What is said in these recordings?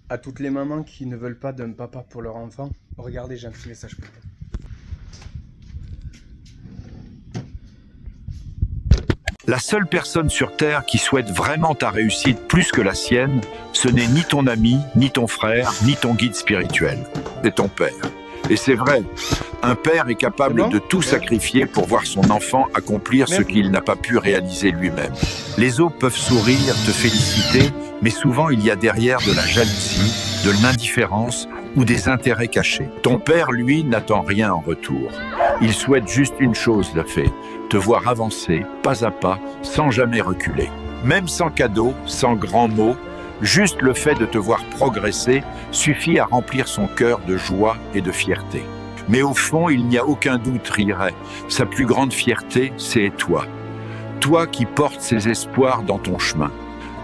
À toutes les mamans qui ne veulent pas d'un papa pour leur enfant, regardez, j'ai un petit message pour vous. La seule personne sur Terre qui souhaite vraiment ta réussite plus que la sienne, ce n'est ni ton ami, ni ton frère, ni ton guide spirituel. C'est ton père. Et c'est vrai, un père est capable de tout sacrifier pour voir son enfant accomplir ce qu'il n'a pas pu réaliser lui-même. Les autres peuvent sourire, te féliciter, mais souvent il y a derrière de la jalousie, de l'indifférence ou des intérêts cachés. Ton père, lui, n'attend rien en retour. Il souhaite juste une chose, la fée, te voir avancer, pas à pas, sans jamais reculer. Même sans cadeau, sans grands mots, juste le fait de te voir progresser suffit à remplir son cœur de joie et de fierté. Mais au fond, il n'y a aucun doute, Rirait. Sa plus grande fierté, c'est toi. Toi qui portes ses espoirs dans ton chemin.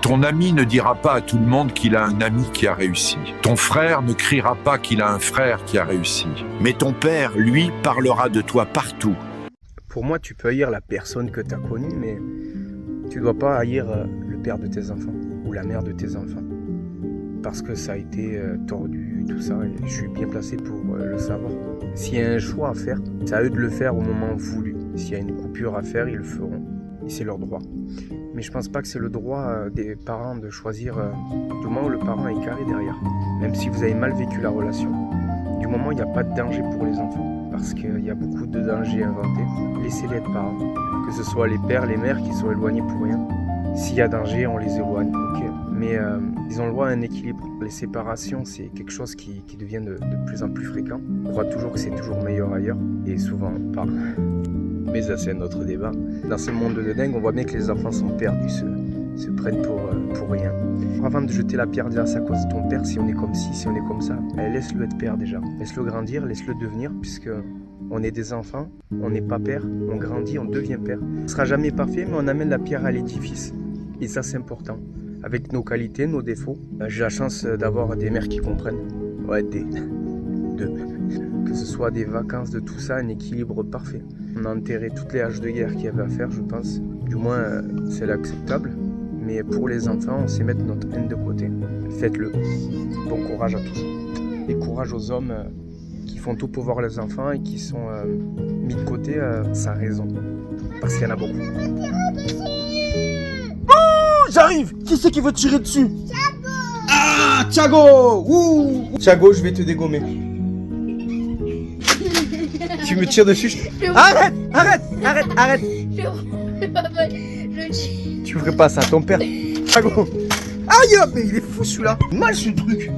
Ton ami ne dira pas à tout le monde qu'il a un ami qui a réussi. Ton frère ne criera pas qu'il a un frère qui a réussi. Mais ton père, lui, parlera de toi partout. Pour moi, tu peux haïr la personne que tu as connue, mais tu dois pas haïr le père de tes enfants ou la mère de tes enfants. Parce que ça a été tordu, tout ça, et je suis bien placé pour le savoir. S'il y a un choix à faire, c'est à eux de le faire au moment voulu. S'il y a une coupure à faire, ils le feront. Et c'est leur droit. Mais je pense pas que c'est le droit des parents de choisir du moment où le parent est carré derrière. Même si vous avez mal vécu la relation. Du moment où il n'y a pas de danger pour les enfants. Parce qu'il y a beaucoup de dangers inventés. Laissez-les être parents. Que ce soit les pères, les mères qui sont éloignés pour rien. S'il y a danger, on les éloigne. Ok. Mais ils ont le droit à un équilibre. Les séparations, c'est quelque chose qui devient de plus en plus fréquent. On croit toujours que c'est toujours meilleur ailleurs. Et souvent, pas. Mais ça, c'est un autre débat. Dans ce monde de dingue, on voit bien que les enfants sont perdus, se prennent pour rien. Avant de jeter la pierre déjà, c'est à cause de ton père, si on est comme ci, si on est comme ça. Laisse-le être père déjà. Laisse-le grandir, laisse-le devenir, puisque on est des enfants, on n'est pas père, on grandit, on devient père. On ne sera jamais parfait, mais on amène la pierre à l'édifice. Et ça, c'est important. Avec nos qualités, nos défauts. J'ai la chance d'avoir des mères qui comprennent. Ouais, deux. Que ce soit des vacances, de tout ça, un équilibre parfait. On a enterré toutes les haches de guerre qu'il y avait à faire, je pense. Du moins, c'est l'acceptable. Mais pour les enfants, on sait mettre notre haine de côté. Faites-le. Bon courage à tous. Et courage aux hommes qui font tout pour voir les enfants et qui sont mis de côté sans raison. Parce qu'il y en a beaucoup. Oh, j'arrive. Qui c'est qui veut tirer dessus? Thiago. Ah, Thiago. Ouh. Thiago, je vais te dégommer. Tu me tires dessus, Arrête. Tu ferais pas ça, ton père. Thiago. Aïe, mais il est fou celui-là. Mal ce truc.